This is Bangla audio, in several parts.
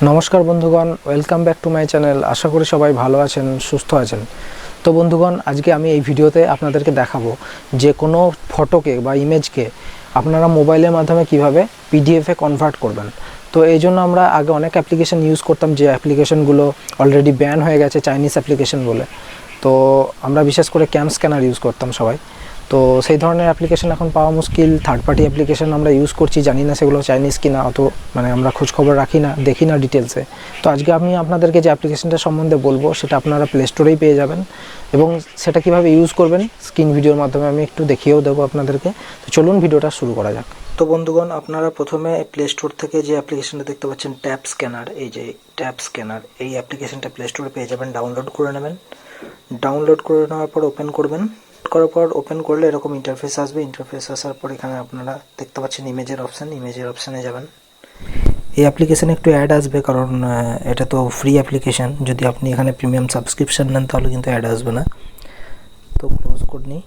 নমস্কার বন্ধুগণ, welcome back to my channel. আশা করি সবাই ভালো আছেন, সুস্থ আছেন। তো বন্ধুগণ, আজকে আমি এই ভিডিওতে আপনাদেরকে দেখাবো যে কোনো ফটোকে বা ইমেজকে আপনারা মোবাইলের মাধ্যমে কিভাবে পিডিএফে কনভার্ট করবেন। তো এই জন্য আমরা আগে অনেক অ্যাপ্লিকেশন ইউজ করতাম, যে অ্যাপ্লিকেশনগুলো অলরেডি ব্যান হয়ে গেছে, চাইনিজ অ্যাপ্লিকেশন বলে। তো আমরা বিশেষ করে ক্যাম স্ক্যানার ইউজ করতাম সবাই। তো সেই ধরনের অ্যাপ্লিকেশন এখন পাওয়া মুশকিল। থার্ড পার্টি অ্যাপ্লিকেশন আমরা ইউজ করছি, জানি না সেগুলো চাইনিজ কিনা, অত আমরা খোঁজখবর রাখি না, দেখি না ডিটেলসে। তো আজকে আমি আপনাদেরকে যে অ্যাপ্লিকেশনটা সম্বন্ধে বলবো সেটা আপনারা প্লে স্টোরেই পেয়ে যাবেন, এবং সেটা কিভাবে ইউজ করবেন স্ক্রিন ভিডিওর মাধ্যমে আমি একটু দেখিয়েও দেবো আপনাদেরকে। তো চলুন ভিডিওটা শুরু করা যাক। তো বন্ধুগণ, আপনারা প্রথমে প্লে স্টোর থেকে যে অ্যাপ্লিকেশনটা দেখতে পাচ্ছেন ট্যাব স্ক্যানার, এই যে ট্যাব স্ক্যানার, এই অ্যাপ্লিকেশনটা প্লে স্টোরে পেয়ে যাবেন। ডাউনলোড করে নেবেন। ডাউনলোড করে নেওয়ার পর ওপেন করবেন। করার পর ওপেন করলে এরকম ইন্টারফেস আসবে। ইন্টারফেস আসার পর এখানে আপনারা দেখতে পাচ্ছেন ইমেজের অপশানে যাবেন। এই অ্যাপ্লিকেশানে একটু অ্যাড আসবে, কারণ এটা তো ফ্রি অ্যাপ্লিকেশান। যদি আপনি এখানে প্রিমিয়াম সাবস্ক্রিপশান নেন তাহলে কিন্তু অ্যাড আসবে না। তো ক্লোজ করে নিই।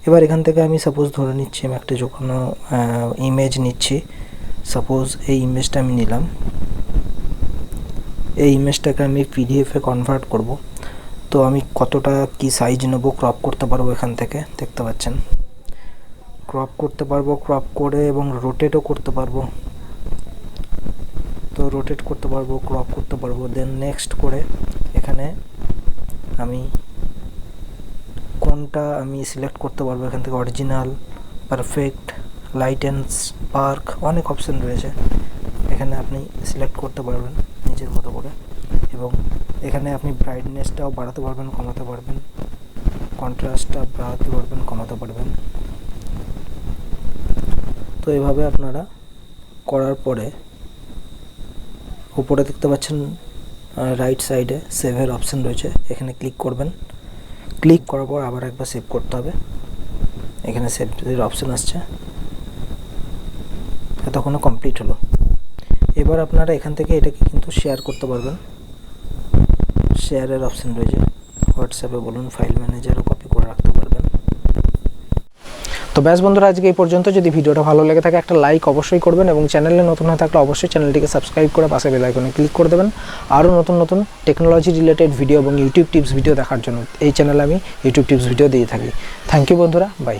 এবার এখান থেকে আমি সাপোজ ধরে নিচ্ছি আমি একটা কোনো ইমেজ নিচ্ছি। সাপোজ এই ইমেজটা আমি নিলাম। এই ইমেজটাকে আমি পিডিএফে কনভার্ট করব। তো আমি কতটা কি সাইজ নেব, ক্রপ করতে পারবো। এখান থেকে দেখতে পাচ্ছেন ক্রপ করতে পারবো, ক্রপ করে এবং রোটেটও করতে পারবো। তো রোটেট করতে পারবো, ক্রপ করতে পারবো। দেন নেক্সট করে এখানে আমি কোনটা আমি সিলেক্ট করতে পারবো। এখান থেকে original, perfect, light and spark, অনেক অপশান রয়েছে। এখানে আপনি সিলেক্ট করতে পারবেন নিজের মতো করে, এবং এখানে আপনি ব্রাইটনেসটাও বাড়াতে পারবেন, কমাতে পারবেন, কন্ট্রাস্টটা বাড়াতে পারবেন, কমাতে পারবেন। তো এভাবে আপনারা করার পরে উপরে দেখতে পাচ্ছেন রাইট সাইডে সেভের অপশান রয়েছে, এখানে ক্লিক করবেন। ক্লিক করার পর আবার একবার সেভ করতে হবে। এখানে সেভের অপশান আসছে, এতক্ষণে কমপ্লিট হলো। এবার আপনারা এখান থেকে এটাকে কিন্তু শেয়ার করতে পারবেন। শেয়ারের অপশান রয়েছে, হোয়াটসঅ্যাপে বলুন, ফাইল ম্যানেজারও কপি করে রাখতে পারবেন। তো ব্যাস বন্ধুরা, আজকে এই পর্যন্ত। যদি ভিডিওটা ভালো লেগে থাকে একটা লাইক অবশ্যই করবেন, এবং চ্যানেলে নতুন হয়ে থাকলে অবশ্যই চ্যানেলটিকে সাবস্ক্রাইব করে পাশে বেল আইকনে ক্লিক করে দেবেন। আরও নতুন নতুন টেকনোলজি রিলেটেড ভিডিও এবং ইউটিউব টিপস ভিডিও দেখার জন্য এই চ্যানেলে আমি ইউটিউব টিপস ভিডিও দিয়ে থাকি। থ্যাংক ইউ বন্ধুরা, বাই।